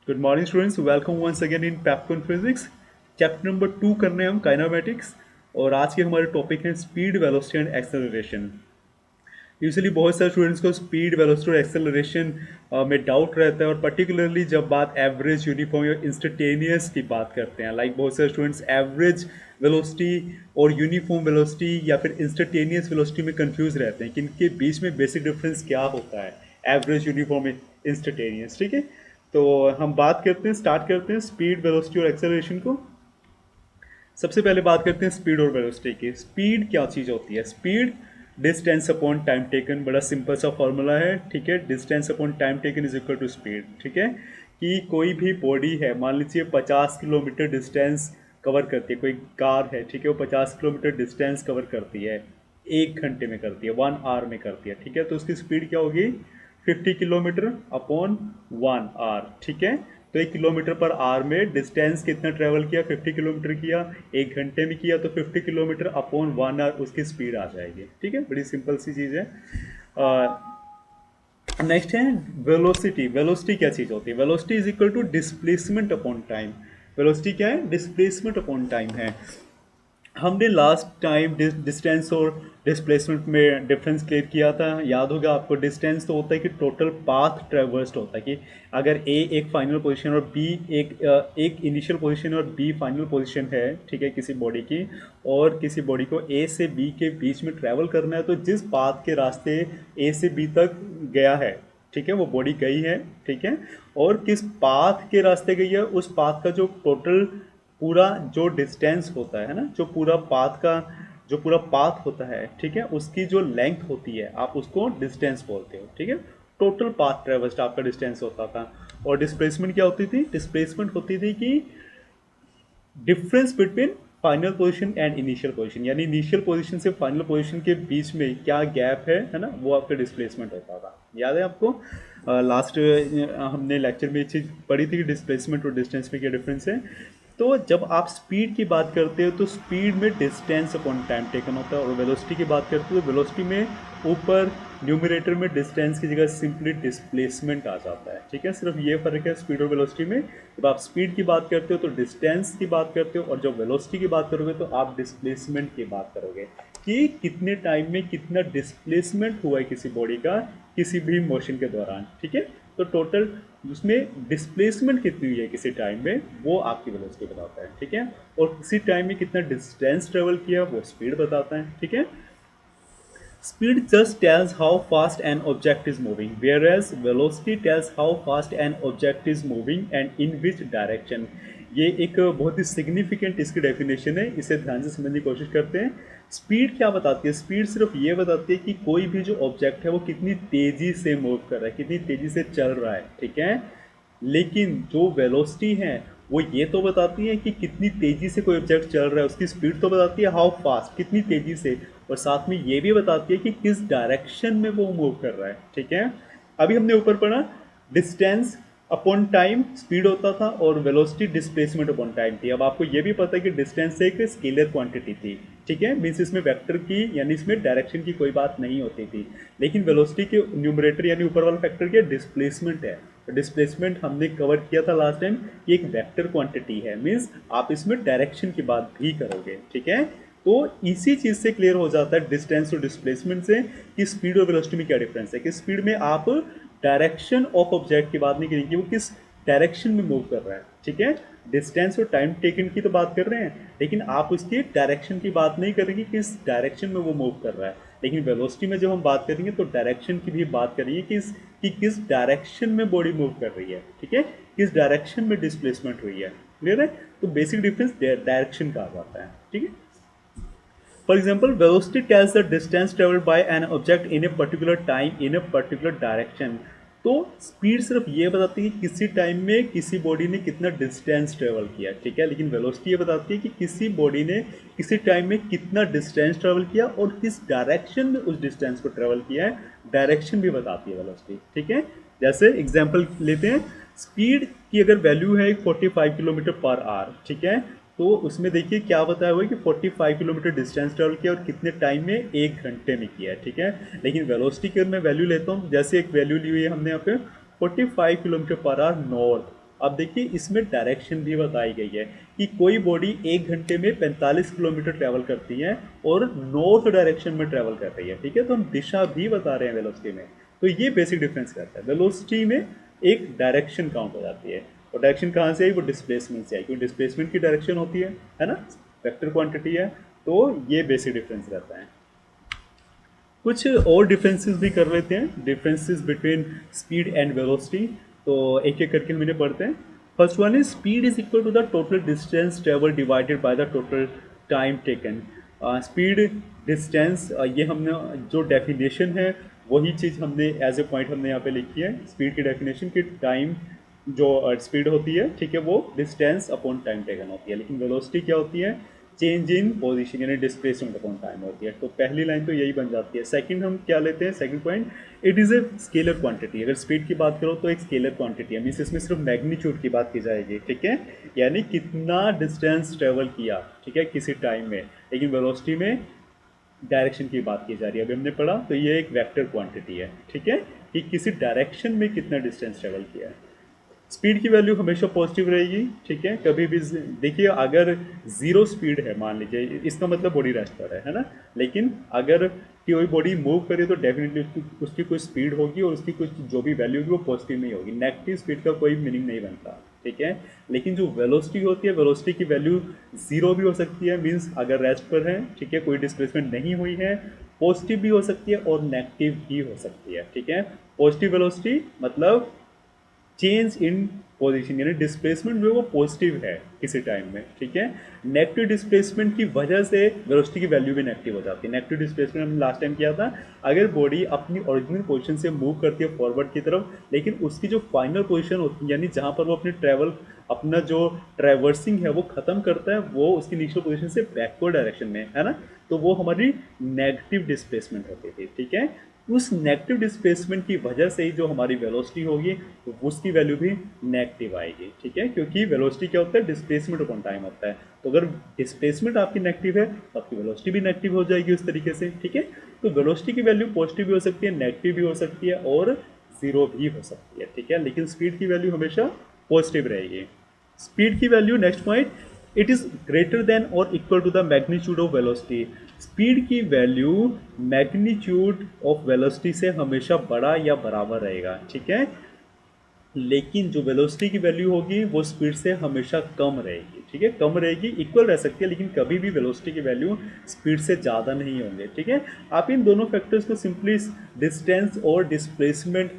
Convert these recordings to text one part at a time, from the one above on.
Good morning students, welcome once again in पेप्टोन physics. Chapter number 2 करने हैं हम काइनेमेटिक्स। और आज के हमारे टॉपिक हैं speed, velocity and acceleration. Usually बहुत सारे स्टूडेंट्स को स्पीड, वेलोसिटी और एक्सेलरेशन में डाउट रहता है, और पर्टिकुलरली जब बात एवरेज, यूनिफॉर्म या इंस्टेंटेनियस की बात करते हैं। लाइक बहुत सारे स्टूडेंट्स एवरेज वेलोसिटी और यूनिफॉर्म वेलोसिटी या फिर इंस्टेंटेनियस वेलोसिटी में कंफ्यूज रहते हैं कि इनके बीच में बेसिक डिफरेंस क्या होता है, एवरेज, यूनिफॉर्म, इंस्टेंटेनियस। ठीक है, तो हम बात करते हैं, स्टार्ट करते हैं स्पीड, वेलोसिटी और एक्सेलरेशन को। सबसे पहले बात करते हैं स्पीड और वेलोसिटी की। स्पीड क्या चीज़ होती है? Speed distance upon time taken, बड़ा सिंपल सा फॉर्मूला है। ठीक है, distance upon time taken is equal to speed. ठीक है, कि कोई भी बॉडी है, मान लीजिए 50 किलोमीटर डिस्टेंस कवर करती है, कोई कार है, ठीक है, वो 50 किलोमीटर डिस्टेंस कवर करती है, 1 घंटे में करती है, 1 आवर में करती है। ठीक है, तो उसकी स्पीड क्या होगी? 50 किलोमीटर अपॉन 1 आवर। ठीक है, तो 1 किलोमीटर पर आवर में डिस्टेंस कितना ट्रेवल किया? 50 किलोमीटर किया, 1 घंटे में किया, तो 50 किलोमीटर अपॉन 1 आवर उसकी स्पीड आ जाएगी। ठीक है, बड़ी सिंपल सी चीज़ है। नेक्स्ट है वेलोसिटी। वेलोसिटी क्या चीज़ होती है? Velocity is equal to displacement upon time. Velocity क्या है? डिस्प्लेसमेंट अपॉन टाइम है। हमने लास्ट टाइम डिस्टेंस और डिस्प्लेसमेंट में डिफरेंस क्लियर किया था, याद होगा आपको। डिस्टेंस तो होता है कि टोटल पाथ ट्रेवर्स्ड होता है, कि अगर ए एक फाइनल पोजीशन और बी एक इनिशियल पोजीशन और बी फाइनल पोजीशन है, ठीक है, किसी बॉडी की, और किसी बॉडी को ए से बी के बीच में ट्रैवल करना है, तो जिस पाथ के रास्ते ए से बी तक गया है, ठीक है, वो बॉडी गई है, ठीक है, और किस पाथ के रास्ते गई है, उस पाथ का जो टोटल पूरा जो डिस्टेंस होता है ना, जो पूरा पाथ होता है, ठीक है, उसकी जो लेंथ होती है, आप उसको डिस्टेंस बोलते हो। ठीक है, टोटल पाथ ट्रेवर्स्ड आपका डिस्टेंस होता था। और डिस्प्लेसमेंट क्या होती थी? डिस्प्लेसमेंट होती थी कि difference between final position and initial position, यानी इनिशियल पोजीशन से फाइनल पोजीशन के बीच में क्या गैप है ना, वो आपका डिस्प्लेसमेंट होता था। याद है आपको? लास्ट हमने लेक्चर में ये चीज़ पढ़ी थी कि डिस्प्लेसमेंट और डिस्टेंस में क्या डिफरेंस है। तो जब आप स्पीड की बात करते हो तो स्पीड में डिस्टेंस अपॉन टाइम टेकन होता है, और वेलोसिटी की बात करते हो तो वेलोसिटी में ऊपर न्यूमरेटर में डिस्टेंस की जगह सिंपली डिस्प्लेसमेंट आ जाता है। ठीक है, सिर्फ ये फर्क है स्पीड और वेलोसिटी में। जब आप स्पीड की बात करते हो तो डिस्टेंस की बात करते हो, और जब वेलोसिटी की बात करोगे तो आप डिस्प्लेसमेंट की बात करोगे, कि कितने टाइम में कितना डिस्प्लेसमेंट हुआ है किसी बॉडी का किसी भी मोशन के दौरान। ठीक है, तो टोटल उसमें डिस्प्लेसमेंट कितनी हुई है किसी टाइम में, वो आपकी वेलोसिटी बताता है। ठीक है, और किसी टाइम में कितना डिस्टेंस ट्रेवल किया वो स्पीड बताता है। ठीक है, speed just tells how fast an object is moving, whereas velocity tells how fast an object is moving and in which direction. ये एक बहुत ही सिग्निफिकेंट इसकी डेफिनेशन है, इसे ध्यान से समझने की कोशिश करते हैं। स्पीड क्या बताती है? स्पीड सिर्फ ये बताती है कि कोई भी जो ऑब्जेक्ट है वो कितनी तेजी से मूव कर रहा है, कितनी तेजी से चल रहा है। ठीक है, लेकिन जो वेलोसिटी है वो ये तो बताती है कि कितनी तेजी से कोई ऑब्जेक्ट चल रहा है, उसकी स्पीड तो बताती है हाउ फास्ट, कितनी तेजी से, और साथ में ये भी बताती है कि किस डायरेक्शन में वो मूव कर रहा है। ठीक है, अभी हमने ऊपर पढ़ा डिस्टेंस अपॉन टाइम स्पीड होता था, और वेलोसिटी डिस्प्लेसमेंट अपॉन टाइम थी। अब आपको ये भी पता है कि डिस्टेंस एक स्केलर क्वांटिटी थी। ठीक है, मीन्स इसमें वेक्टर की यानी इसमें डायरेक्शन की कोई बात नहीं होती थी। लेकिन वेलोसिटी के न्यूमरेटर यानी ऊपर वाला फैक्टर क्या? डिस्प्लेसमेंट है। डिस्प्लेसमेंट हमने कवर किया था लास्ट टाइम, ये एक वेक्टर क्वांटिटी है, मीन्स आप इसमें डायरेक्शन की बात भी करोगे। ठीक है, तो इसी चीज से क्लियर हो जाता है डिस्टेंस और डिस्प्लेसमेंट से कि स्पीड और वेलोसिटी में क्या डिफरेंस है। कि स्पीड में आप डायरेक्शन ऑफ ऑब्जेक्ट की बात नहीं करेंगे, वो किस डायरेक्शन में मूव कर रहा है। ठीक है, डिस्टेंस और टाइम टेकन की तो बात कर रहे हैं, लेकिन आप उसकी डायरेक्शन की बात नहीं करेंगे किस डायरेक्शन में वो मूव कर रहा है। लेकिन वेलोसिटी में जब हम बात करेंगे तो डायरेक्शन की भी बात करेंगे कि किस डायरेक्शन में बॉडी मूव कर रही है। ठीक है, किस डायरेक्शन में डिस्प्लेसमेंट हुई है। क्लियर है? तो बेसिक डिफरेंस डायरेक्शन का आ जाता है। ठीक है, for example, velocity tells the distance traveled by an object in a particular time in a particular direction. तो स्पीड सिर्फ ये बताती है कि किसी टाइम में किसी बॉडी ने कितना डिस्टेंस ट्रेवल किया। ठीक है, लेकिन वेलोसिटी ये बताती है कि किसी बॉडी ने किसी टाइम में कितना डिस्टेंस ट्रेवल किया और किस डायरेक्शन में उस डिस्टेंस को ट्रेवल किया है। डायरेक्शन भी बताती है वेलोसिटी। ठीक है, जैसे एग्जांपल लेते हैं, स्पीड की अगर वैल्यू है 45 किलोमीटर पर आवर, ठीक है, तो उसमें देखिए क्या बताया हुआ है कि 45 किलोमीटर डिस्टेंस ट्रेवल किया और कितने टाइम में? 1 घंटे में किया है। ठीक है, लेकिन वेलोसिटी की मैं वैल्यू लेता हूँ, जैसे एक वैल्यू ली हुई है हमने यहाँ पे 45 किलोमीटर पर आवर नॉर्थ। अब देखिए इसमें डायरेक्शन भी बताई गई है कि कोई बॉडी 1 घंटे में 45 किलोमीटर ट्रैवल करती है और नॉर्थ डायरेक्शन में ट्रैवल कर रही है, ठीक है, तो हम दिशा भी बता रहे हैं वेलोसिटी में। तो ये बेसिक डिफरेंस करता है, वेलोसिटी में एक डायरेक्शन काउंट हो जाती है, और डायरेक्शन कहाँ से आई, वो डिस्प्लेसमेंट से आई, क्योंकि डिस्प्लेसमेंट की डायरेक्शन होती है ना, वेक्टर क्वांटिटी है, तो ये बेसिक डिफरेंस रहता है। कुछ और डिफरेंसेस भी कर लेते हैं, differences between speed and velocity, तो एक एक करके हम इन्हें पढ़ते हैं। First one is speed is equal to the total distance travel divided by the total time taken. Speed distance, ये हमने जो डेफिनेशन है वही चीज़ हमने एज ए पॉइंट हमने यहाँ पे लिखी है, स्पीड की डेफिनेशन की टाइम जो स्पीड होती है, ठीक है, वो डिस्टेंस अपॉन टाइम टेकन होती है, लेकिन वेलोसिटी क्या होती है, चेंज इन पोजीशन यानी डिस्प्लेसमेंट अपॉन टाइम होती है। तो पहली लाइन तो यही बन जाती है। सेकंड हम क्या लेते हैं, second point, it is a scalar quantity. अगर स्पीड की बात करो तो एक स्केलर क्वांटिटी है, मीन्स इसमें सिर्फ मैग्नीट्यूड की बात की जाएगी, ठीक है, यानी कितना डिस्टेंस ट्रेवल किया, ठीक है, किसी टाइम में, लेकिन वेलोसिटी में डायरेक्शन की बात की जा रही है। अभी हमने पढ़ा तो ये एक वेक्टर क्वांटिटी है, ठीक है, कि किसी डायरेक्शन में कितना डिस्टेंस ट्रेवल किया है। स्पीड की वैल्यू हमेशा पॉजिटिव रहेगी, ठीक है, कभी भी देखिए अगर जीरो स्पीड है मान लीजिए, इसका मतलब बॉडी रेस्ट पर है ना, लेकिन अगर कोई बॉडी मूव करे तो डेफिनेटली उसकी कुछ स्पीड होगी और उसकी कुछ जो भी वैल्यू होगी वो पॉजिटिव नहीं होगी, नेगेटिव स्पीड का कोई मीनिंग नहीं बनता, ठीक है। लेकिन जो वेलोसिटी होती है, वेलोसिटी की वैल्यू जीरो भी हो सकती है, मीन्स अगर रेस्ट पर है, ठीक है, कोई डिस्प्लेसमेंट नहीं हुई है, पॉजिटिव भी हो सकती है और नेगेटिव भी हो सकती है, ठीक है। पॉजिटिव वेलोसिटी मतलब चेंज इन पोजीशन यानी डिस्प्लेसमेंट जो है वो पॉजिटिव है किसी टाइम में, ठीक है। नेगेटिव डिस्प्लेसमेंट की वजह से वेलोसिटी की वैल्यू भी नेगेटिव हो जाती है। नेगेटिव डिस्प्लेसमेंट हमने लास्ट टाइम किया था, अगर बॉडी अपनी ओरिजिनल पोजीशन से मूव करती है फॉरवर्ड की तरफ, लेकिन उसकी जो फाइनल पोजीशन होती है यानी जहां पर वो अपनी ट्रैवल अपना जो ट्रैवर्सिंग है वो खत्म करता है, वो उसकी इनिशियल पोजीशन से बैकवर्ड डायरेक्शन में है ना, तो वो हमारी नेगेटिव डिस्प्लेसमेंट होती थी, ठीक है। उस नेगेटिव डिस्प्लेसमेंट की वजह से ही जो हमारी वेलोसिटी होगी तो उसकी वैल्यू भी नेगेटिव आएगी, ठीक है, क्योंकि वेलोसिटी क्या होता है, डिस्प्लेसमेंट अपॉन टाइम होता है, तो अगर डिस्प्लेसमेंट आपकी नेगेटिव है तो आपकी वेलोसिटी भी नेगेटिव हो जाएगी उस तरीके से, ठीक है। तो वेलोसिटी की वैल्यू पॉजिटिव भी हो सकती है, नेगेटिव भी हो सकती है और जीरो भी हो सकती है, ठीक है, लेकिन स्पीड की वैल्यू हमेशा पॉजिटिव रहेगी। स्पीड की value, next point, it is greater than और equal to the magnitude of velocity. Speed की वैल्यू मैग्नीट्यूड ऑफ वेलोसिटी से हमेशा बड़ा या बराबर रहेगा, ठीक है, लेकिन जो वेलोसिटी की वैल्यू होगी वो स्पीड से हमेशा कम रहेगी, ठीक है, कम रहेगी, इक्वल रह सकती है लेकिन कभी भी वेलोसिटी की वैल्यू स्पीड से ज़्यादा नहीं होंगे, ठीक है। आप इन दोनों फैक्टर्स को सिंपली डिस्टेंस और डिस्प्लेसमेंट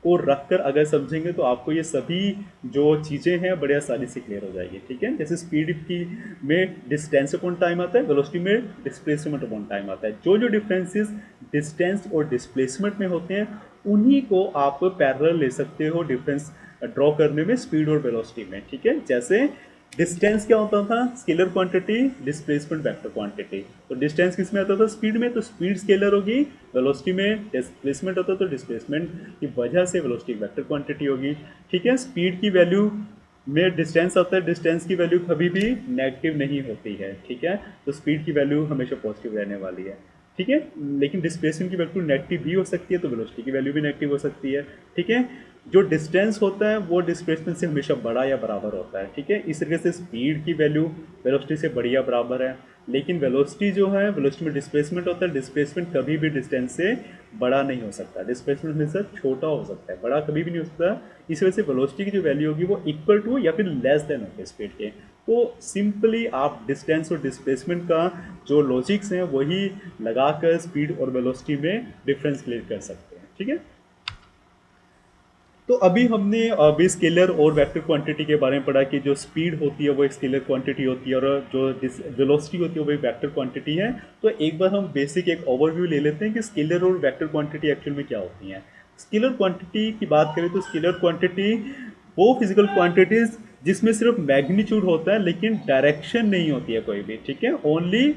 को रखकर अगर समझेंगे तो आपको ये सभी जो चीज़ें हैं बड़े आसानी से क्लियर हो जाएगी, ठीक है। जैसे स्पीड की में डिस्टेंस अपॉन टाइम आता है, वेलोसिटी में डिस्प्लेसमेंट अपॉन टाइम आता है, जो जो डिफरेंसेस डिस्टेंस और डिस्प्लेसमेंट में होते हैं उन्हीं को आप पैरेलल ले सकते हो डिफरेंस ड्रॉ करने में स्पीड और वेलोसिटी में, ठीक है। जैसे डिस्टेंस क्या होता था, scalar quantity, displacement vector quantity, तो डिस्टेंस किस में आता था, स्पीड में, तो स्पीड स्केलर होगी, वेलोसिटी में डिस्प्लेसमेंट होता तो डिस्प्लेसमेंट की वजह से वेलोसिटी वेक्टर क्वांटिटी होगी, ठीक है। स्पीड की वैल्यू में डिस्टेंस आता है, डिस्टेंस की वैल्यू कभी भी नेगेटिव नहीं होती है, ठीक है, तो स्पीड की वैल्यू हमेशा पॉजिटिव रहने वाली है, ठीक है, लेकिन डिस्प्लेसमेंट की वैल्यू नेगेटिव भी हो सकती है तो वेलोसिटी की वैल्यू भी नेगेटिव हो सकती है, ठीक है। जो डिस्टेंस होता है वो डिस्प्लेसमेंट से हमेशा बड़ा या बराबर होता है, ठीक है, इस तरीके से स्पीड की वैल्यू वेलोसिटी से बड़ी या बराबर है, लेकिन वेलोसिटी जो है, वेलोसिटी में डिस्प्लेसमेंट होता है, डिस्प्लेसमेंट कभी भी डिस्टेंस से बड़ा नहीं हो सकता, डिस्प्लेसमेंट हमेशा छोटा हो सकता है, बड़ा कभी भी नहीं हो सकता, इस वजह से वेलोसिटी की जो वैल्यू होगी वो इक्वल टू या फिर लेस देन होगी स्पीड के। तो सिंपली आप डिस्टेंस और डिस्प्लेसमेंट का जो लॉजिक्स हैं वही लगाकर स्पीड और वेलोसिटी में डिफरेंस क्लियर कर सकते हैं, ठीक है। तो अभी हमने अभी स्केलर और वेक्टर क्वांटिटी के बारे में पढ़ा कि जो स्पीड होती है वो एक स्केलर क्वांटिटी होती है और जो वेलोसिटी होती है वो एक वेक्टर क्वांटिटी है। तो एक बार हम बेसिक एक ओवरव्यू ले लेते हैं कि स्केलर और वेक्टर क्वांटिटी एक्चुअल में क्या होती हैं। स्केलर क्वांटिटी की बात करें तो स्केलर क्वांटिटी वो फिजिकल क्वांटिटीज जिसमें सिर्फ मैग्नीट्यूड होता है लेकिन डायरेक्शन नहीं होती है कोई भी, ठीक है, only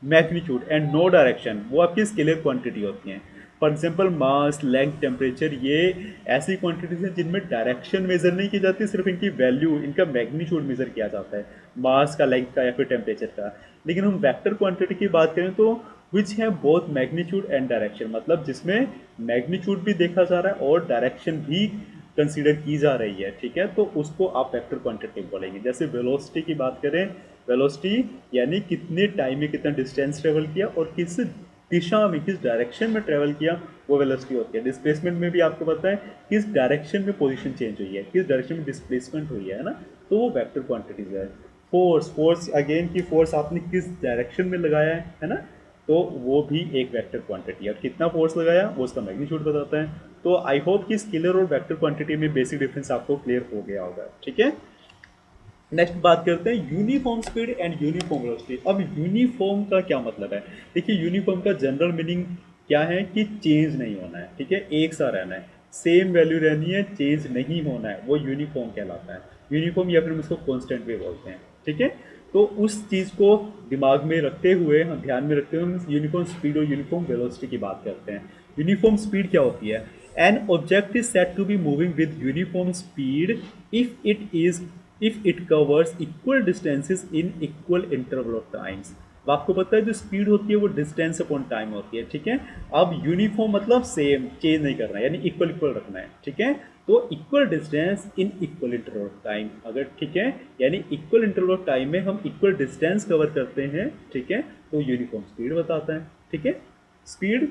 magnitude and no direction, वो आपकी स्केलर क्वांटिटी होती हैं। For example mass, length, temperature, ये ऐसी क्वांटिटीज हैं जिनमें डायरेक्शन मेजर नहीं की जाती, सिर्फ इनकी वैल्यू, इनका मैग्नीट्यूड मेजर किया जाता है, मास का, लेंथ का या फिर टेम्परेचर का। लेकिन हम वेक्टर क्वांटिटी की बात करें तो विच है बोथ मैग्नीट्यूड एंड डायरेक्शन, मतलब जिसमें मैग्नीट्यूड भी देखा जा रहा है और डायरेक्शन भी कंसीडर की जा रही है, ठीक है, तो उसको आप वेक्टर क्वांटिटी बोलेंगे। जैसे वेलोसिटी की बात करें, वेलोसिटी यानी कितने टाइम में कितना डिस्टेंस ट्रेवल किया और किस दिशा में, किस डायरेक्शन में ट्रेवल किया, वो वेलोसिटी होती है। डिस्प्लेसमेंट में भी आपको पता है किस डायरेक्शन में पोजीशन चेंज हुई है, किस डायरेक्शन में डिस्प्लेसमेंट हुई है ना, तो वो वेक्टर क्वांटिटीज है। फोर्स, फोर्स अगेन की फोर्स आपने किस डायरेक्शन में लगाया है ना, तो वो भी एक वेक्टर क्वांटिटी है। और कितना फोर्स लगाया वो उसका मैग्नीट्यूड बताता है। तो आई होप कि स्केलर और वेक्टर क्वांटिटी में बेसिक डिफरेंस आपको क्लियर हो गया होगा, ठीक है। नेक्स्ट बात करते हैं uniform speed and uniform velocity. अब यूनिफॉर्म का क्या मतलब है? देखिए यूनिफॉर्म का जनरल मीनिंग क्या है कि चेंज नहीं होना है, ठीक है, एक सा रहना है, सेम वैल्यू रहनी है, चेंज नहीं होना है, वो यूनिफॉर्म कहलाता है। यूनिफॉर्म या फिर हम इसको कॉन्स्टेंट भी बोलते हैं, ठीक है। तो उस चीज़ को दिमाग में रखते हुए, हम ध्यान में रखते हुए हम यूनिफॉर्म स्पीड और यूनिफॉर्म वेलोसिटी की बात करते हैं। यूनिफॉर्म स्पीड क्या होती है? An object is set to be moving with uniform speed if it covers equal distances in equal interval of times. अब आपको पता है जो स्पीड होती है वो डिस्टेंस अपॉन टाइम होती है, ठीक है। अब यूनिफॉर्म मतलब सेम, चेंज नहीं करना है, यानी इक्वल इक्वल रखना है, ठीक है। तो equal distance in equal interval of time, अगर ठीक है, यानी इक्वल इंटरवल ऑफ टाइम में हम इक्वल डिस्टेंस कवर करते हैं, ठीक है, तो यूनिफॉर्म स्पीड बताता है, ठीक है। स्पीड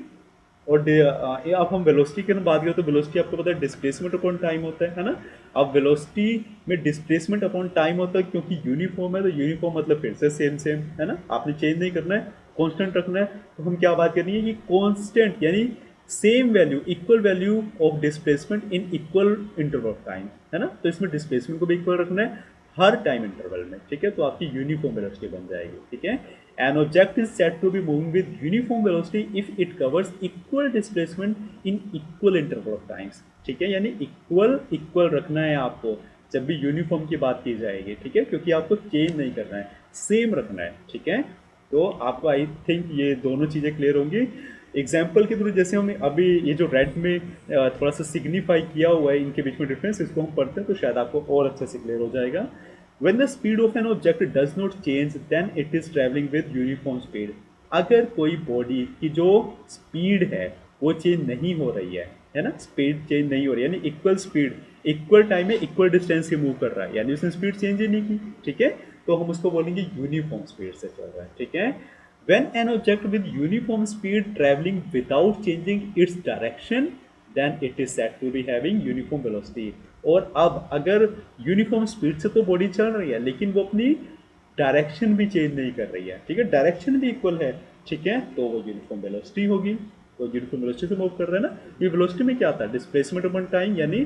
और ये अब हम वेलोसिटी की बात करें तो वेलोसिटी आपको पता है डिस्प्लेसमेंट अपॉन टाइम होता है ना। अब वेलोसिटी में डिस्प्लेसमेंट अपॉन टाइम होता है क्योंकि यूनिफॉर्म है, तो यूनिफॉर्म मतलब फिर से सेम सेम है ना, आपने चेंज नहीं करना है, कांस्टेंट रखना है। तो हम क्या बात करनी है कि कांस्टेंट यानी same value, equal value of displacement in equal interval of time, है ना। तो इसमें डिस्प्लेसमेंट को भी इक्वल रखना है हर टाइम इंटरवल में, ठीक है, तो आपकी यूनिफॉर्म वेलोसिटी बन जाएगी, ठीक है। An object is set to be moving with uniform velocity if it covers equal displacement in equal interval of times, ठीक है, यानी इक्वल इक्वल रखना है आपको जब भी यूनिफॉर्म की बात की जाएगी, ठीक है, क्योंकि आपको चेंज नहीं करना है, सेम रखना है, ठीक है। तो आपको आई थिंक ये दोनों चीज़ें क्लियर होंगी। एग्जाम्पल के थ्रू जैसे हम अभी ये जो रेड में थोड़ा सा सिग्निफाई किया हुआ है इनके बीच में डिफरेंस, इसको हम पढ़ते हैं तो शायद आपको और अच्छे से क्लियर हो जाएगा। When the speed of an object does not change, then it is traveling with uniform speed. अगर कोई बॉडी की जो स्पीड है वो चेंज नहीं हो रही है ना, स्पीड चेंज नहीं हो रही है, यानी इक्वल स्पीड इक्वल टाइम में इक्वल डिस्टेंस से मूव कर रहा है, यानी उसने स्पीड चेंज ही नहीं की, ठीक है, तो हम उसको बोलेंगे यूनिफॉर्म स्पीड से चल रहा है, ठीक है। When an object with uniform speed traveling without changing its direction, then it is said to be having uniform velocity. और अब अगर यूनिफॉर्म स्पीड से तो बॉडी चल रही है लेकिन वो अपनी डायरेक्शन भी चेंज नहीं कर रही है, ठीक है, डायरेक्शन भी इक्वल है, ठीक है, तो वो यूनिफॉर्म वेलोसिटी होगी। तो यूनिफॉर्म वेलोसिटी से मूव कर रहे हैं ना। ये वेलोसिटी में क्या था? डिस्प्लेसमेंट अपॉन टाइम, यानी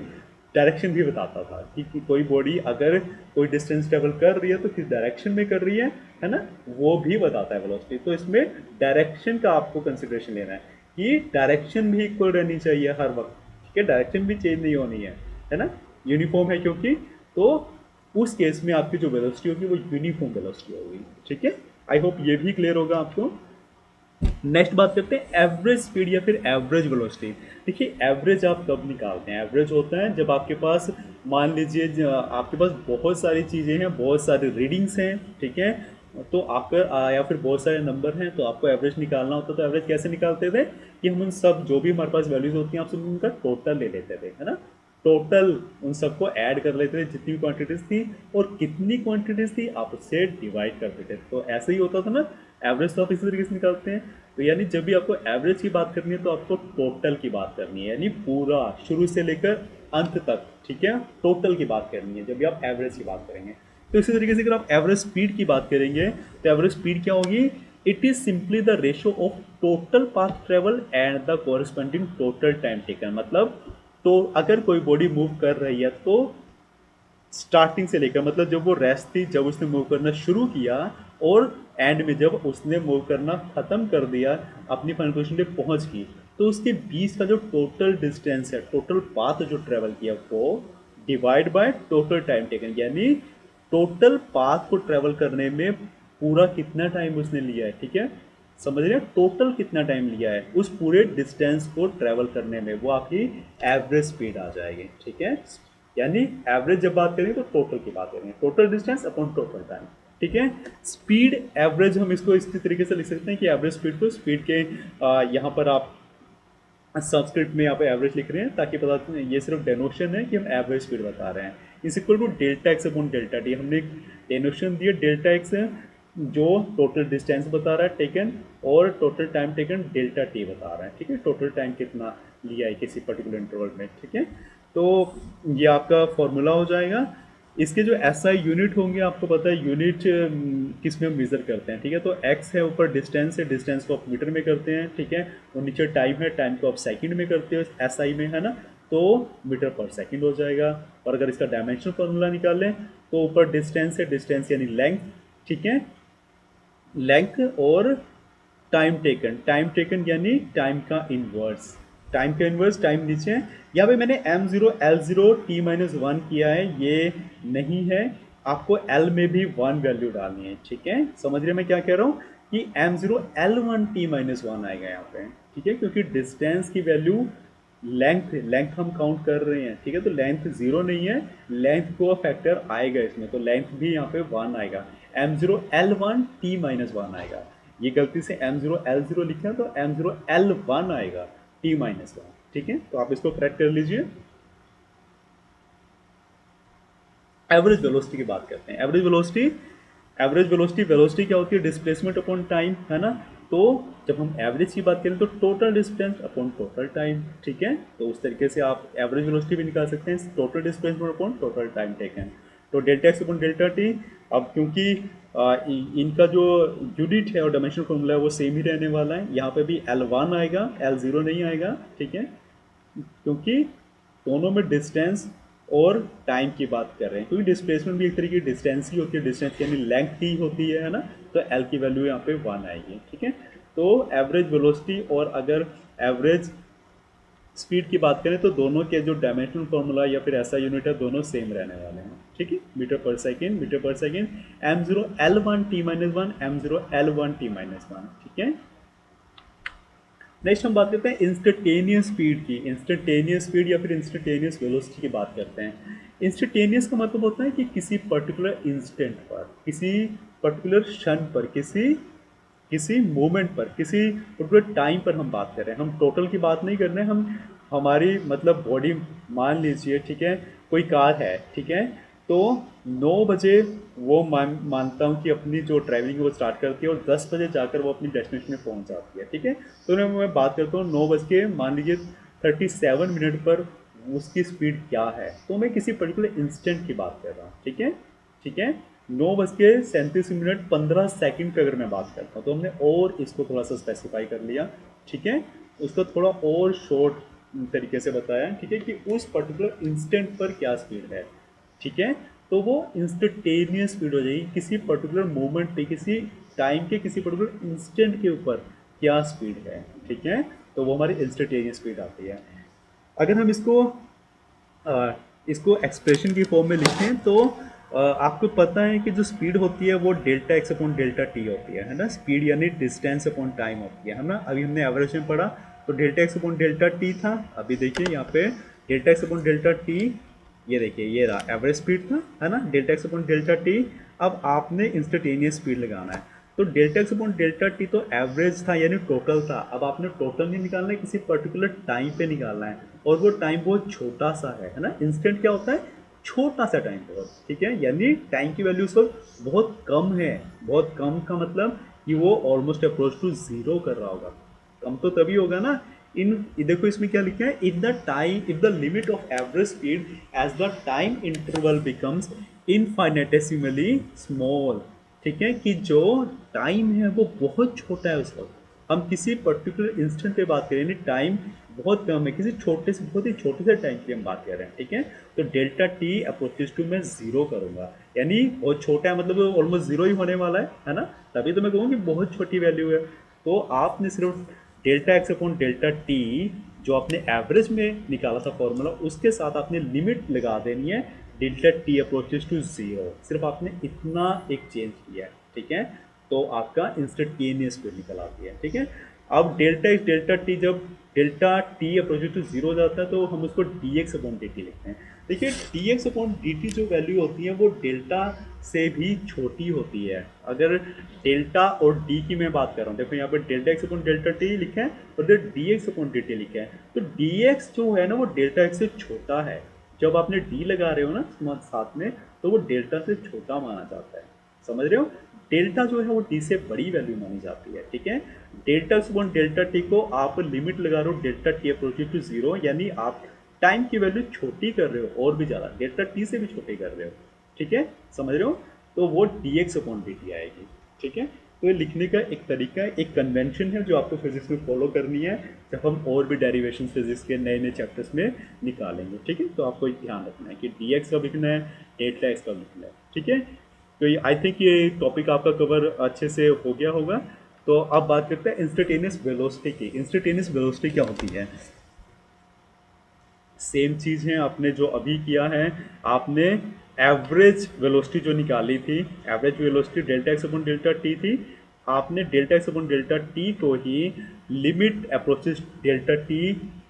डायरेक्शन भी बताता था कि कोई बॉडी अगर कोई डिस्टेंस ट्रेवल कर रही है तो किस डायरेक्शन में कर रही है ना, वो भी बताता है वेलोसिटी। तो इसमें डायरेक्शन का आपको कंसिडरेशन लेना है कि डायरेक्शन भी इक्वल रहनी चाहिए हर वक्त, ठीक है, डायरेक्शन भी चेंज नहीं होनी है ना, यूनिफॉर्म है क्योंकि, तो उस केस में आपकी जो वेलोसिटी होगी वो यूनिफॉर्म वेलोसिटी होगी, ठीक है। आई होप ये भी क्लियर होगा आपको। नेक्स्ट बात करते हैं एवरेज स्पीड या फिर एवरेज वेलोसिटी। देखिए एवरेज आप कब निकालते हैं? एवरेज होता है जब आपके पास, मान लीजिए आपके पास बहुत सारी चीज़ें हैं, बहुत सारी रीडिंग्स हैं, ठीक है, तो आपका या फिर बहुत सारे नंबर हैं, तो आपको एवरेज निकालना होता है। तो एवरेज कैसे निकालते थे कि हम उन सब जो भी हमारे पास वैल्यूज होती हैं आप सब उनका टोटल ले लेते थे, है ना, टोटल उन सबको ऐड कर लेते थे जितनी भी क्वांटिटीज थी, और कितनी क्वांटिटीज थी आप उससे डिवाइड कर देते थे। तो ऐसे ही होता था ना, एवरेज तो आप इसी तरीके से निकालते हैं। तो यानी जब भी आपको एवरेज की बात करनी है तो आपको टोटल की बात करनी है, यानी पूरा शुरू से लेकर अंत तक, ठीक है, टोटल की बात करनी है जब भी आप एवरेज की बात करेंगे। तो इसी तरीके से अगर आप एवरेज स्पीड की बात करेंगे तो एवरेज स्पीड क्या होगी? It is simply the ratio of total path travel and the corresponding total time taken. मतलब तो अगर कोई बॉडी मूव कर रही है तो स्टार्टिंग से लेकर, मतलब जब वो रेस्ट थी, जब उसने मूव करना शुरू किया, और एंड में जब उसने मूव करना खत्म कर दिया, अपनी फाइनल पोजीशन पे पहुंच गई, तो उसके बीच का जो टोटल डिस्टेंस है, टोटल पाथ जो ट्रेवल किया, वो divide by total time taken, यानी टोटल पाथ को ट्रेवल करने में पूरा कितना टाइम उसने लिया है, ठीक है, समझ रहे हैं, टोटल कितना टाइम लिया है उस पूरे डिस्टेंस को ट्रेवल करने में, वो आपकी एवरेज स्पीड आ जाएगी, ठीक है। यानी एवरेज जब बात करेंगे तो टोटल की बात करेंगे, total distance upon total time, ठीक है। स्पीड एवरेज हम इसको इसी तरीके से लिख सकते हैं कि एवरेज स्पीड को स्पीड के यहाँ पर आप सबस्क्रिप्ट में यहाँ पे एवरेज लिख रहे हैं ताकि पता चले ये सिर्फ डेनोशन है कि हम एवरेज स्पीड बता रहे हैं। Is equal to delta x upon delta t. हमने एक डेनोशन दिया डेल्टा एक्स जो टोटल डिस्टेंस बता रहा है टेकन, और total time taken delta t बता रहा है, ठीक है, टोटल टाइम कितना लिया है किसी पर्टिकुलर इंटरवल में, ठीक है। तो ये आपका फॉर्मूला हो जाएगा। इसके जो एसआई यूनिट होंगे आपको पता है यूनिट किस में हम मेजर करते हैं, ठीक है। तो एक्स है ऊपर डिस्टेंस है, डिस्टेंस को आप मीटर में करते हैं, ठीक है, और नीचे टाइम है, टाइम को आप सेकंड में करते हो एसआई में, है ना, तो मीटर पर सेकंड हो जाएगा। और अगर इसका डायमेंशनल फार्मूला निकालें तो ऊपर डिस्टेंस है, डिस्टेंस यानी लेंथ, ठीक है, लेंथ और टाइम टेकन यानी टाइम का इन्वर्स, टाइम का इन्वर्स टाइम नीचे है। यहाँ पे मैंने m0 L0 t-1 किया है, ये नहीं है, आपको L में भी 1 वैल्यू डालनी है, ठीक है। समझ रहे मैं क्या कह रहा हूँ कि m0 L1 t-1 आएगा यहाँ पे, ठीक है, क्योंकि डिस्टेंस की वैल्यू लेंथ लेंथ हम काउंट कर रहे हैं, ठीक है, तो लेंथ जीरो नहीं है, लेंथ को फैक्टर आएगा इसमें, तो लेंथ भी यहाँ पे 1 आएगा, m0 L1 t-1 आएगा। ये गलती से m0 L0 लिखा तो m0 L1 आएगा t-1, ठीक है, तो आप इसको करेक्ट कर लीजिए। एवरेज वेलोसिटी की बात करते हैं। एवरेज वेलोसिटी वेलोसिटी क्या होती है, डिस्प्लेसमेंट अपॉन टाइम, है ना। तो जब हम एवरेज की बात करें तो total distance upon total time, ठीक है, तो उस तरीके से आप एवरेज वेलोसिटी भी निकाल सकते हैं, total displacement upon total time taken. तो delta x upon delta T, अब क्योंकि इनका जो यूनिट है और डायमेंशनल फॉर्मूला है वो सेम ही रहने वाला है, यहाँ पे भी L1 आएगा, L0 नहीं आएगा, ठीक है, क्योंकि दोनों में डिस्टेंस और टाइम की बात कर रहे हैं, क्योंकि डिस्प्लेसमेंट भी एक तरीके की डिस्टेंस ही होती है, डिस्टेंस यानी लेंथ ही होती है ना, तो एल की वैल्यू यहाँ पे 1 आएगी, ठीक है। तो एवरेज वेलोसिटी और अगर एवरेज स्पीड की बात करें तो दोनों के जो डायमेंशनल फार्मूला या फिर ऐसा यूनिट है दोनों सेम रहने वाले हैं, ठीक है, मीटर पर सेकेंड, मीटर पर second, m0 L1 t-1, m0 L1 t-1, ठीक है। नेक्स्ट हम बात करते हैं इंस्टेंटेनियस स्पीड की, इंस्टेंटेनियस स्पीड या फिर इंस्टेंटेनियस वेलोसिटी की बात करते हैं। इंस्टेंटेनियस का मतलब होता है कि किसी पर्टिकुलर इंस्टेंट पर, किसी पर्टिकुलर क्षण पर, किसी किसी मोमेंट पर, किसी पर्टिकुलर टाइम पर हम बात कर रहे हैं, हम टोटल की बात नहीं कर रहे हैं, हम हमारी मतलब बॉडी, मान लीजिए, ठीक है, कोई कार है, ठीक है, तो 9 बजे वो मानता हूँ कि अपनी जो ट्रैवलिंग है वो स्टार्ट करती है और 10 बजे जाकर वो अपनी डेस्टिनेशन में पहुँच जाती है, ठीक है। तो मैं बात करता हूँ 9 बज के मान लीजिए 37 मिनट पर उसकी स्पीड क्या है, तो मैं किसी पर्टिकुलर इंस्टेंट की बात कर रहा हूँ, ठीक है, ठीक है। 9 बज के 37 मिनट 15 सेकंड की अगर मैं बात करता हूँ तो हमने और इसको थोड़ा सा स्पेसिफाई कर लिया, ठीक है, उसको थोड़ा और शॉर्ट तरीके से बताया, ठीक है, कि उस पर्टिकुलर इंस्टेंट पर क्या स्पीड है, ठीक है। तो वो इंस्टेंटेनियस स्पीड हो जाएगी, किसी पर्टिकुलर मोमेंट पे, किसी टाइम के किसी पर्टिकुलर इंस्टेंट के ऊपर क्या स्पीड है, ठीक है, तो वो हमारी इंस्टेंटेनियस स्पीड आती है। अगर हम इसको एक्सप्रेशन की फॉर्म में लिखें तो आपको पता है कि जो स्पीड होती है वो delta x upon delta T होती है ना, स्पीड यानी डिस्टेंस अपॉन टाइम होती है ना। अभी हमने एवरेज में पढ़ा तो delta x upon delta T था, अभी देखिए यहाँ पे delta x upon delta T, ये देखिए ये रहा एवरेज स्पीड था, है ना, delta x upon delta T. अब आपने इंस्टेंटेनियस स्पीड लगाना है, तो delta x upon delta T तो एवरेज था यानी टोटल था, अब आपने टोटल नहीं निकालना है, किसी पर्टिकुलर टाइम पे निकालना है, और वो टाइम बहुत छोटा सा है ना। इंस्टेंट क्या होता है, छोटा सा टाइम पे, ठीक है, यानी टाइम की वैल्यू उस वक्त बहुत कम है, बहुत कम का मतलब कि वो ऑलमोस्ट अप्रोच टू जीरो कर रहा होगा, कम तो तभी होगा ना। इन देखो इसमें क्या लिखा है, if the limit of average speed as the time interval becomes infinitesimally small, ठीक है, कि जो टाइम है वो बहुत छोटा है उस वक्त, हम किसी पर्टिकुलर इंस्टेंट पे बात करें, यानी टाइम बहुत कम है, किसी छोटे से बहुत ही छोटे से टाइम की हम बात कर रहे हैं, ठीक है। तो डेल्टा टी अप्रोचेस टू मैं जीरो करूंगा, यानी बहुत छोटा है मतलब ऑलमोस्ट जीरो ही होने वाला है ना, तभी तो मैं कहूँ कि बहुत छोटी वैल्यू है। तो आपने सिर्फ delta x upon delta T जो आपने एवरेज में निकाला था फॉर्मूला, उसके साथ आपने लिमिट लगा देनी है delta t approaches to zero, सिर्फ आपने इतना एक चेंज किया है, ठीक है, तो आपका इंस्टेंटेनियस स्पीड निकल आती है, ठीक है। अब डेल्टा एक्स डेल्टा टी, जब delta t approaches to zero जाता है तो हम उसको d x upon d t लिखते हैं। देखिए d x upon d t जो वैल्यू होती है वो डेल्टा से भी छोटी होती है। अगर डेल्टा और डी की मैं बात कर रहा हूँ, देखो यहाँ पर delta x upon delta T लिखा है और इधर D x upon d T लिखा है, तो डी एक्स जो है ना वो डेल्टा एक्स से छोटा है। जब आपने डी लगा रहे हो ना साथ में, तो वो डेल्टा से छोटा माना जाता है, समझ रहे हो। डेल्टा जो है वो डी से बड़ी वैल्यू मानी जाती है, ठीक है। डेल्टा सुपॉन डेल्टा टी को आप लिमिट लगा रहे हो delta t approaches to zero, यानी आप टाइम की वैल्यू छोटी कर रहे हो और भी ज़्यादा, डेल्टा टी से भी छोटी कर रहे हो, ठीक है, समझ रहे हो। तो वो D x upon d T आएगी, ठीक है। तो ये लिखने का एक तरीका है, एक कन्वेंशन है जो आपको फिजिक्स में फॉलो करनी है जब हम और भी डेरिवेशन फिजिक्स के नए नए चैप्टर्स में निकालेंगे, ठीक है। तो आपको ध्यान रखना है कि डी एक्स कब लिखना है, डेल्टा एक्स कब लिखना है, ठीक है। तो ये आई थिंक ये टॉपिक आपका कवर अच्छे से हो गया होगा। तो अब बात करते हैं इंस्टेंटेनियस वेलोसिटी की। इंस्टेंटेनियस वेलोसिटी क्या होती है? सेम चीज़ है आपने जो अभी किया है, आपने एवरेज वेलोसिटी जो निकाली थी, average velocity delta x upon delta T थी, आपने delta x upon delta T को ही limit approaches delta T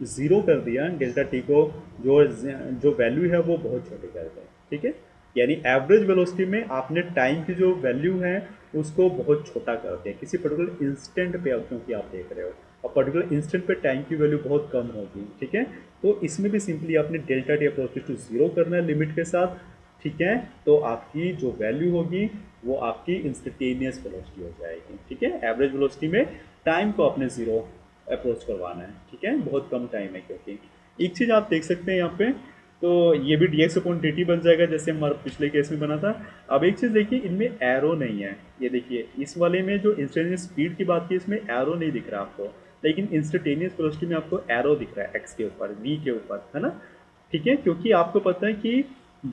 zero कर दिया, डेल्टा टी को जो जो वैल्यू है वो बहुत छोटी कर दें, ठीक है। यानी एवरेज वेलोसिटी में आपने टाइम की जो वैल्यू है उसको बहुत छोटा कर दिया किसी पर्टिकुलर इंस्टेंट पे, अब क्योंकि आप देख रहे हो और पर्टिकुलर इंस्टेंट पे टाइम की वैल्यू बहुत कम होगी, ठीक है। तो इसमें भी सिंपली आपने delta t approach to zero करना है लिमिट के साथ, ठीक है। तो आपकी जो वैल्यू होगी वो आपकी इंस्टेंटेनियस वेलोसिटी हो जाएगी, ठीक है। एवरेज वेलोसिटी में टाइम को आपने जीरो अप्रोच करवाना है, ठीक है, बहुत कम टाइम है। क्योंकि एक चीज़ आप देख सकते हैं यहाँ पे, तो ये भी D x upon d t बन जाएगा जैसे हमारा पिछले केस में बना था। अब एक चीज़ देखिए, इनमें एरो नहीं है, ये देखिए इस वाले में जो इंस्टेंटेनियस स्पीड की बात की इसमें एरो नहीं दिख रहा आपको, लेकिन इंस्टेंटेनियस वेलोसिटी में आपको एरो दिख रहा है एक्स के ऊपर, वी के ऊपर, है ना, ठीक है। क्योंकि आपको पता है कि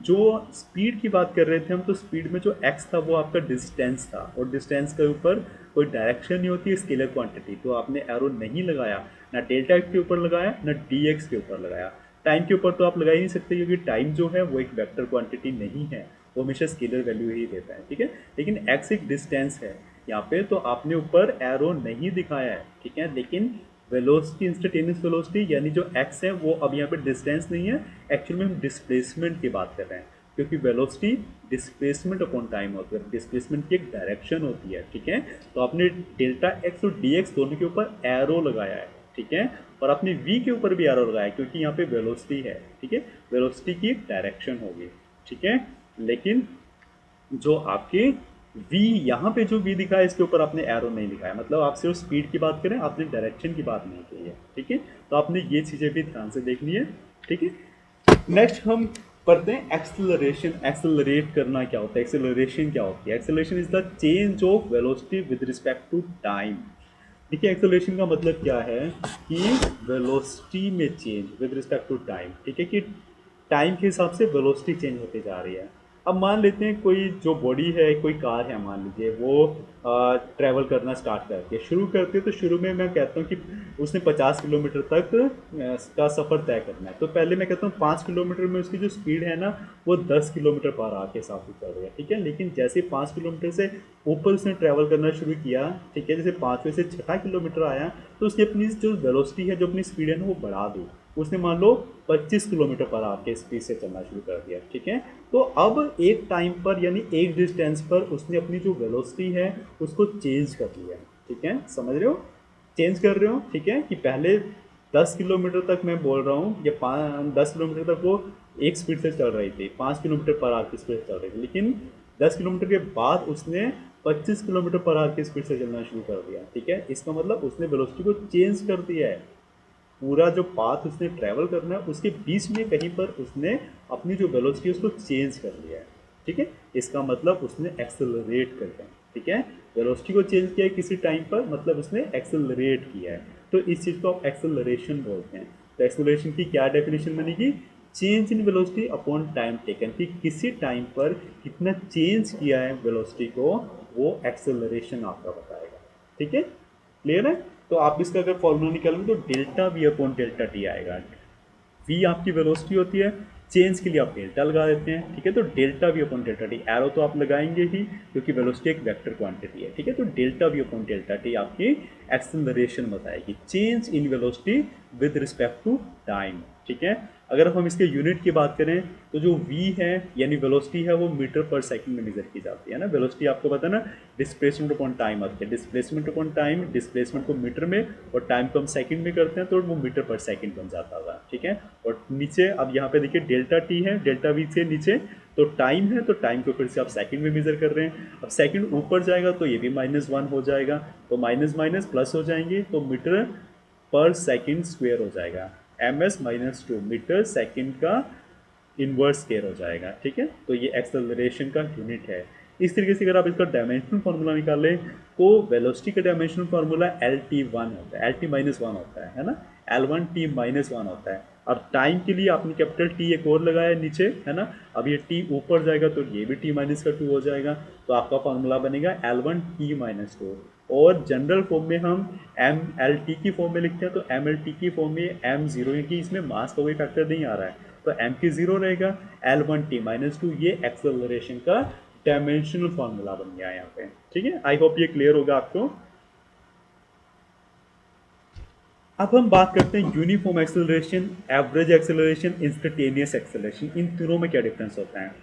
जो स्पीड की बात कर रहे थे हम, तो स्पीड में जो एक्स था वो आपका डिस्टेंस था, और डिस्टेंस के ऊपर कोई डायरेक्शन नहीं होती है स्केलर क्वांटिटी, तो आपने एरो नहीं लगाया, ना डेल्टा एक्स के ऊपर लगाया ना डी एक्स के ऊपर लगाया। टाइम के ऊपर तो आप लगा ही नहीं सकते क्योंकि टाइम जो है वो एक वेक्टर क्वांटिटी नहीं है, वो हमेशा स्केलर वैल्यू ही देता है, ठीक है। लेकिन एक्स एक डिस्टेंस है यहाँ पे, तो आपने ऊपर एरो नहीं दिखाया है, ठीक है। लेकिन वेलोसिटी, इंस्टेंटेनियस वेलोसिटी यानी जो एक्स है वो अब यहाँ पे डिस्टेंस नहीं है, एक्चुअली में हम डिस्प्लेसमेंट की बात कर रहे हैं, क्योंकि वेलोसिटी डिस्प्लेसमेंट अपॉन टाइम होती है, डिस्प्लेसमेंट की एक डायरेक्शन होती है, ठीक है। तो आपने डेल्टा एक्स और डी एक्स दोनों के ऊपर एरो लगाया है, ठीक है, और आपने वी के ऊपर भी एरो लगाया क्योंकि यहाँ पे वेलोसिटी है, ठीक है, वेलोसिटी की एक डायरेक्शन होगी, ठीक है। लेकिन जो आपके v, यहाँ पे जो v दिखा है इसके ऊपर आपने एरो नहीं दिखाया, मतलब आप सिर्फ स्पीड की बात करें, आपने डायरेक्शन की बात नहीं की है, ठीक है। तो आपने ये चीज़ें भी ध्यान से देखनी है, ठीक है। नेक्स्ट हम पढ़ते हैं एक्सेलरेशन। एक्सेलरेट करना क्या होता है, एक्सेलरेशन क्या होती है? Acceleration is the change of velocity with respect to time. देखिए एक्सेलरेशन का मतलब क्या है कि वेलोसिटी में change with respect to time, ठीक है, कि टाइम के हिसाब से वेलोसिटी चेंज होती जा रही है। अब मान लेते हैं कोई जो बॉडी है, कोई कार है, मान लीजिए वो ट्रैवल करना स्टार्ट करती है, शुरू करती है, तो शुरू में मैं कहता हूँ कि उसने 50 किलोमीटर तक का सफ़र तय करना है, तो पहले मैं कहता हूँ 5 किलोमीटर में उसकी जो स्पीड है ना वो 10 किलोमीटर पर आवर के हिसाब से चल रही है, ठीक है। लेकिन जैसे 5 किलोमीटर से ऊपर उसने ट्रैवल करना शुरू किया, ठीक है, जैसे 5वें से 6 किलोमीटर आया, तो उसने अपनी जो वेलोसिटी है, जो अपनी स्पीड है ना वो बढ़ा दी, उसने मान लो 25 किलोमीटर पर आवर के स्पीड से चलना शुरू कर दिया, ठीक है। तो अब एक टाइम पर यानी एक डिस्टेंस पर उसने अपनी जो वेलोसिटी है उसको चेंज कर लिया, ठीक है, समझ रहे हो, चेंज कर रहे हो, ठीक है। कि पहले 10 किलोमीटर तक मैं बोल रहा हूँ, या 10 किलोमीटर तक वो एक स्पीड से चल रही थी, 5 किलोमीटर पर आवर की स्पीड से चल रही थी, लेकिन 10 किलोमीटर के बाद उसने 25 किलोमीटर पर आवर की स्पीड से चलना शुरू कर दिया, ठीक है। इसका मतलब उसने वेलोसिटी को चेंज कर दिया है, पूरा जो पाथ उसने ट्रैवल करना है उसके बीच में कहीं पर उसने अपनी जो वेलोसिटी है उसको चेंज कर लिया है, ठीक है। इसका मतलब उसने एक्सेलरेट कर दिया, ठीक है, वेलोसिटी को चेंज किया है किसी टाइम पर, मतलब उसने एक्सेलरेट किया है, तो इस चीज़ को आप एक्सेलरेशन बोलते हैं। तो एक्सेलरेशन की क्या डेफिनेशन बनेगी? Change in velocity upon time taken, कि किसी टाइम पर कितना चेंज किया है वेलोसिटी को, वो एक्सेलरेशन आपका बताएगा, ठीक है, क्लियर है। तो आप इसका अगर फॉर्मूला निकालेंगे तो delta v upon delta T आएगा। वी आपकी वेलोसिटी होती है, चेंज के लिए आप डेल्टा लगा देते हैं, ठीक है, तो delta v upon delta T, arrow तो आप लगाएंगे ही क्योंकि वेलोसिटी एक वेक्टर क्वांटिटी है, ठीक है। तो delta v upon delta t आपकी एक्सेलरेशन बताएगी, change in velocity with respect to time, ठीक है। अगर हम इसके यूनिट की बात करें तो जो v है यानी वेलोसिटी है वो मीटर पर सेकंड में मेजर की जाती है ना। वेलोसिटी आपको पता है ना, डिस्प्लेसमेंट अपॉन टाइम आती है, डिस्प्लेसमेंट अपॉन टाइम, डिस्प्लेसमेंट को मीटर में और टाइम को हम सेकंड में करते हैं तो वो मीटर पर सेकंड बन जाता है, ठीक है। और नीचे अब यहाँ पे देखिए डेल्टा टी है, डेल्टा वी से नीचे तो टाइम है, तो टाइम को फिर से आप सेकंड में मेजर कर रहे हैं। अब सेकंड ऊपर जाएगा तो ये भी -1 हो जाएगा, तो माइनस माइनस प्लस हो जाएंगे, तो मीटर पर सेकंड स्क्वायर हो जाएगा, ms-2 मीटर सेकंड का इनवर्स स्क्वायर हो जाएगा, ठीक है। तो ये एक्सेलरेशन का यूनिट है। इस तरीके से अगर आप इसका डायमेंशनल फार्मूला निकालें तो वेलोसिटी का डायमेंशनल फार्मूला LT1 होता है, LT-1 होता है ना, L1T-1 होता है। अब टाइम के लिए आपने कैपिटल टी एक और लगाया नीचे, है ना। अब ये टी ऊपर जाएगा तो ये भी T-2 हो जाएगा, तो आपका फार्मूला बनेगा L1T-2। और जनरल फॉर्म में हम एम एल टी की फॉर्म में लिखते हैं, तो एम एल टी की फॉर्म में एम जीरो, क्योंकि इसमें मास का कोई फैक्टर नहीं आ रहा है, तो एम की जीरो रहेगा, L1T-2, ये एक्सेलरेशन का डायमेंशनल फार्मूला बन गया है यहाँ पे, ठीक है। आई होप ये क्लियर होगा आपको। अब हम बात करते हैं uniform acceleration, average acceleration, instantaneous acceleration, इन तीनों में क्या डिफरेंस होता है।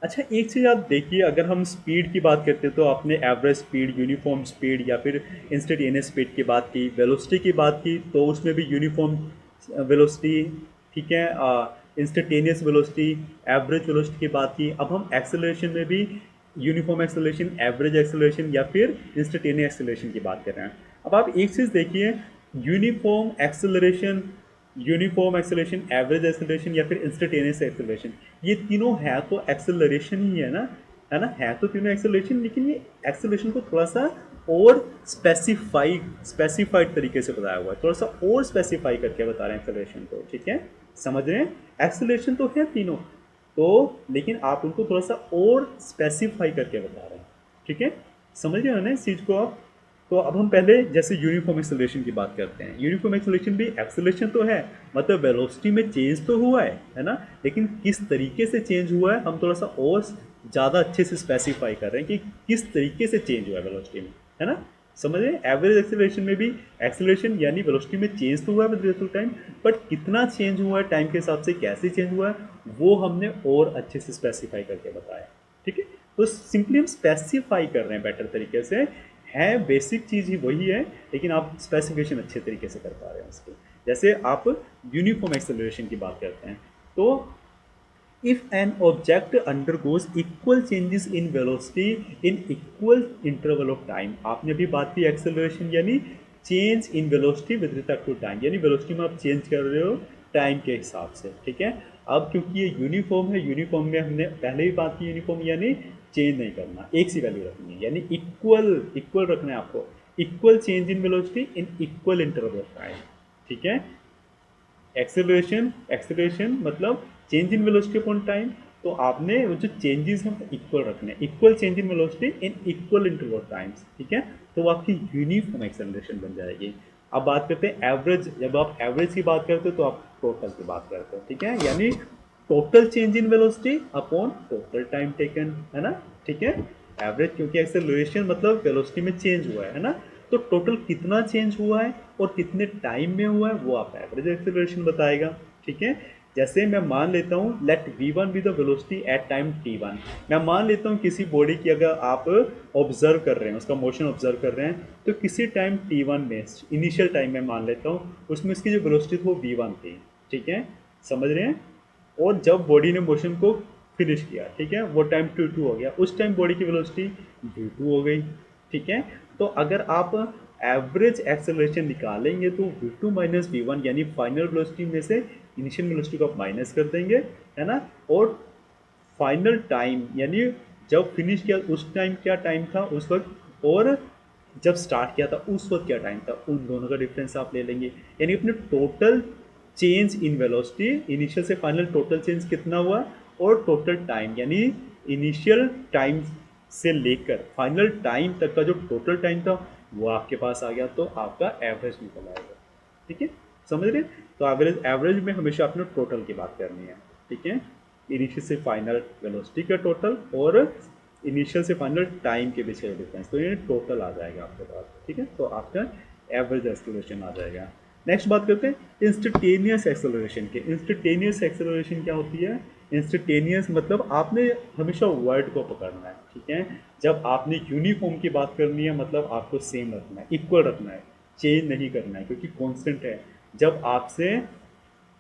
अच्छा, एक चीज़ आप देखिए, अगर हम स्पीड की बात करते हैं तो आपने एवरेज स्पीड, यूनिफॉर्म स्पीड या फिर इंस्टेंटेनियस स्पीड की बात की, वेलोसिटी की बात की, तो उसमें भी यूनिफॉर्म वेलोसिटी, ठीक है, इंस्टेंटेनियस वेलोसिटी, एवरेज वेलोसिटी की बात की। अब हम एक्सेलरेशन में भी यूनिफॉर्म एक्सेलरेशन, एवरेज एक्सेलरेशन या फिर इंस्टेंटेनियस एक्सेलरेशन की बात कर रहे हैं। अब आप एक चीज़ देखिए, uniform acceleration, uniform acceleration, average acceleration या फिर इंस्टेंटेनियस एक्सेलरेशन, ये तीनों है तो एक्सेलरेशन ही है ना, है ना, है तो तीनों एक्सेलरेशन, लेकिन ये एक्सेलरेशन को थोड़ा सा और स्पेसिफाइड तरीके से बताया हुआ है, थोड़ा सा और स्पेसिफाई करके बता रहे हैं एक्सेलरेशन को, ठीक है। समझ रहे हैं, एक्सेलरेशन तो है तीनों, तो लेकिन आप उनको थोड़ा सा और स्पेसिफाई करके बता रहे हैं, ठीक है। समझ रहे हो ना इस चीज़ को आप। तो अब हम पहले जैसे यूनिफॉर्म एक्सेलरेशन की बात करते हैं। यूनिफॉर्म एक्सेलरेशन भी एक्सेलरेशन तो है, मतलब वेलोसिटी में चेंज तो हुआ है ना, लेकिन किस तरीके से चेंज हुआ है हम थोड़ा सा और ज़्यादा अच्छे से स्पेसिफाई कर रहे हैं कि किस तरीके से चेंज हुआ है वेलोसिटी में, है ना। समझ रहे हैं, एवरेज एक्सेलरेशन में भी एक्सेलरेशन यानी वेलोसिटी में चेंज तो हुआ है with respect to time, but कितना चेंज हुआ है टाइम के हिसाब से, कैसे चेंज हुआ है, वो हमने और अच्छे से स्पेसिफाई करके बताया, ठीक है। तो सिंपली हम स्पेसिफाई कर रहे हैं बेटर तरीके से, है बेसिक चीज़ ही वही है, लेकिन आप स्पेसिफिकेशन अच्छे तरीके से कर पा रहे हैं उसकी। जैसे आप यूनिफॉर्म एक्सेलरेशन की बात करते हैं, तो if an object undergoes equal changes in velocity in equal interval of time, आपने अभी बात की एक्सेलरेशन यानी change in velocity with respect to time, यानी वेलोसिटी में आप चेंज कर रहे हो टाइम के हिसाब से, ठीक है। अब क्योंकि ये यूनिफॉर्म है, यूनिफॉर्म में हमने पहले ही बात की, यूनिफॉर्म यानी चेंज नहीं करना, एक सी वैल्यू रखनी है, यानी इक्वल इक्वल रखना है आपको, equal change in velocity in equal interval of time, ठीक है। एक्सेलरेशन, एक्सेलरेशन मतलब change in velocity upon time, तो आपने वो जो चेंजेस हैं इक्वल रखने हैं, equal change in velocity in equal interval times, ठीक है। तो वो आपकी यूनिफॉर्म एक्सेलरेशन बन जाएगी। अब बात करते हैं एवरेज, जब आप एवरेज की बात करते हो तो आप टोटल की बात करते हो, ठीक है, यानी total change in velocity upon total time taken, है ना, ठीक है। एवरेज क्योंकि एक्सेलरेशन मतलब वेलोसिटी में चेंज हुआ है ना, तो टोटल कितना चेंज हुआ है और कितने टाइम में हुआ है वो आप एवरेज एक्सेलरेशन बताएगा, ठीक है। जैसे मैं मान लेता हूँ let v1 be the velocity at time t1, मैं मान लेता हूँ किसी बॉडी की अगर आप ऑब्जर्व कर रहे हैं, उसका मोशन ऑब्जर्व कर रहे हैं, तो किसी टाइम t1 में, इनिशियल टाइम में मान लेता हूँ, उसमें उसकी जो वेलोसिटी थी वो v1 थी, ठीक है, समझ रहे हैं। और जब बॉडी ने मोशन को फिनिश किया, ठीक है, वो टाइम t2 हो गया, उस टाइम बॉडी की वेलोसिटी v2 हो गई, ठीक है। तो अगर आप एवरेज एक्सेलरेशन निकालेंगे तो v2 माइनस v1 यानी फाइनल वेलोसिटी में से इनिशियल वेलोसिटी को आप माइनस कर देंगे, है ना, और फाइनल टाइम यानी जब फिनिश किया उस टाइम क्या टाइम था उस वक्त, और जब स्टार्ट किया था उस वक्त क्या टाइम था, उन दोनों का डिफरेंस आप ले लेंगे, यानी अपने total change in velocity, initial से फाइनल टोटल चेंज कितना हुआ, और टोटल टाइम यानी इनिशियल टाइम से लेकर फाइनल टाइम तक का जो टोटल टाइम था वो आपके पास आ गया, तो आपका एवरेज निकल आएगा, ठीक है, समझ रहे। तो एवरेज, एवरेज में हमेशा आपने टोटल की बात करनी है, ठीक है, इनिशियल से फाइनल वेलोसिटी का टोटल और इनिशियल से फाइनल टाइम के बीच का डिफरेंस, तो ये टोटल आ जाएगा आपके पास, ठीक है, तो आपका एवरेज एक्सेलरेशन आ जाएगा। नेक्स्ट बात करते हैं इंस्टेंटेनियस एक्सेलरेशन के। इंस्टेंटेनियस एक्सेलरेशन क्या होती है? इंस्टेंटेनियस मतलब आपने हमेशा वर्ड को पकड़ना है, ठीक है। जब आपने यूनिफॉर्म की बात करनी है मतलब आपको सेम रखना है, इक्वल रखना है, चेंज नहीं करना है क्योंकि कांस्टेंट है। जब आपसे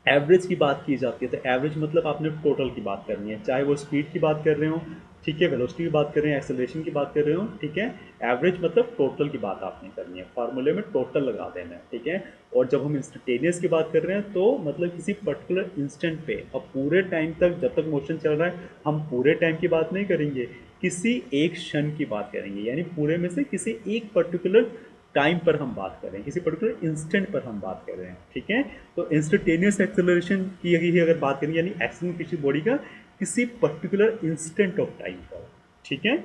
एवरेज की बात की जाती है तो एवरेज मतलब आपने टोटल की बात करनी है, चाहे वो स्पीड की बात कर रहे हो, ठीक है, वेलोसिटी की बात कर रहे हैं, एक्सेलरेशन की बात कर रहे हो, ठीक है। एवरेज मतलब टोटल की बात आपने करनी है, फार्मूले में टोटल लगा देना है, ठीक है। और जब हम इंस्टेंटेनियस की बात कर रहे हैं तो मतलब किसी पर्टिकुलर इंस्टेंट पे, अब पूरे टाइम तक जब तक मोशन चल रहा है हम पूरे टाइम की बात नहीं करेंगे, किसी एक क्षण की बात करेंगे, यानी पूरे में से किसी एक पर्टिकुलर टाइम पर हम बात कर रहे हैं, किसी पर्टिकुलर इंस्टेंट पर हम बात कर रहे हैं, ठीक है। तो इंस्टेंटेनियस एक्सेलरेशन की ही अगर बात करें यानी एक्शन किसी बॉडी का किसी पर्टिकुलर इंस्टेंट ऑफ टाइम पर, ठीक है।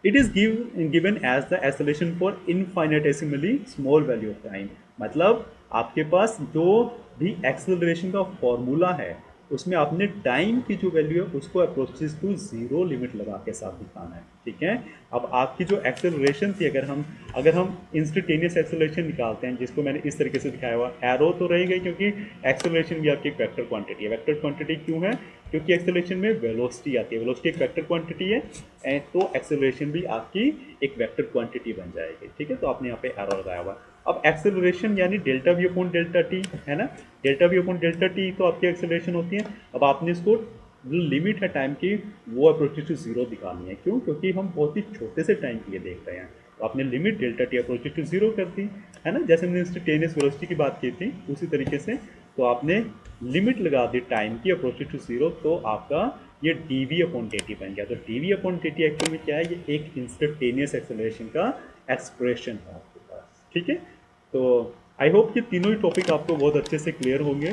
It is given as the acceleration for infinitesimally small value of time. मतलब आपके पास जो भी एक्सेलरेशन का फॉर्मूला है उसमें आपने टाइम की जो वैल्यू है उसको अप्रोचेस टू जीरो लिमिट लगा के साथ दिखाना है, ठीक है। अब आपकी जो एक्सेलरेशन थी, अगर हम इंस्टेंटेनियस एक्सेलरेशन निकालते हैं जिसको मैंने इस तरीके से दिखाया हुआ, एरो तो रहेगा क्योंकि एक्सेलरेशन भी आपकी एक वेक्टर क्वांटिटी है। वेक्टर क्वांटिटी क्यों है? क्योंकि एक्सेलरेशन में वेलोसिटी आती है, वेलोसिटी एक वेक्टर क्वांटिटी है, तो एक्सेलरेशन भी आपकी एक वेक्टर क्वांटिटी बन जाएगी, ठीक है। तो आपने यहाँ पे एरो लगाया हुआ। अब एक्सेलरेशन यानी delta v upon delta T है ना, delta v upon delta T तो आपकी एक्सेलरेशन होती है। अब आपने इसको जो लिमिट है टाइम की वो अप्रोचेस टू जीरो दिखानी है, क्यों? क्योंकि हम बहुत ही छोटे से टाइम के लिए देख रहे हैं, तो आपने limit delta t approaches to zero कर दी, है ना, जैसे हमने इंस्टेंटेनियस वेलोसिटी की बात की थी उसी तरीके से। तो आपने लिमिट लगा दी टाइम की अप्रोचेस टू जीरो, तो आपका ये d v upon d t बन गया। तो d v upon d t actual में क्या है? ये एक इंस्टेंटेनियस एक्सेलरेशन का एक्सप्रेशन है आपके पास, ठीक है। तो आई होप कि तीनों ही टॉपिक आपको बहुत अच्छे से क्लियर होंगे।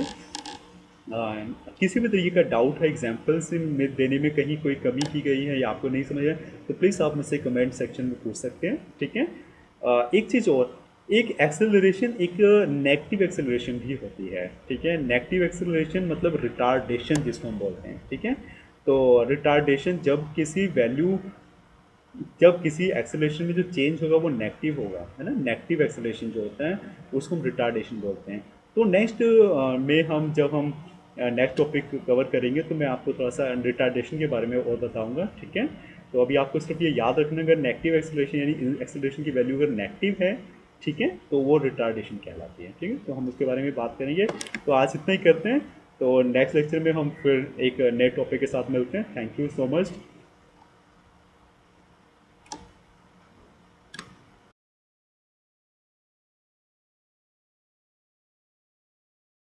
किसी भी तरीके का डाउट है एग्जाम्पल्स में देने में कहीं कोई कमी की गई है या आपको नहीं समझ आया तो प्लीज़ आप मुझसे कमेंट सेक्शन में पूछ सकते हैं, ठीक है। एक चीज़ और, एक एक्सेलरेशन एक नेगेटिव एक्सेलरेशन भी होती है, ठीक है। नेगेटिव एक्सेलरेशन मतलब रिटार्डेशन जिसको हम बोलते हैं, ठीक है। तो रिटार्डेशन जब किसी एक्सेलरेशन में जो चेंज होगा वो नेगेटिव होगा, है ना, नेगेटिव एक्सेलरेशन जो होता है उसको हम रिटार्डेशन बोलते हैं। तो नेक्स्ट में जब हम नेक्स्ट टॉपिक कवर करेंगे तो मैं आपको थोड़ा सा रिटार्डेशन के बारे में और बताऊंगा, ठीक है। तो अभी आपको सिर्फ ये याद रखना, अगर नेगेटिव एक्सेलरेशन यानी एक्सेलरेशन की वैल्यू अगर नेगेटिव है, ठीक है, तो वो रिटार्डेशन कहलाती है, ठीक है। तो हम उसके बारे में बात करेंगे। तो आज इतना ही करते हैं, तो नेक्स्ट लेक्चर में हम फिर एक नए टॉपिक के साथ मिलते हैं। Thank you so much.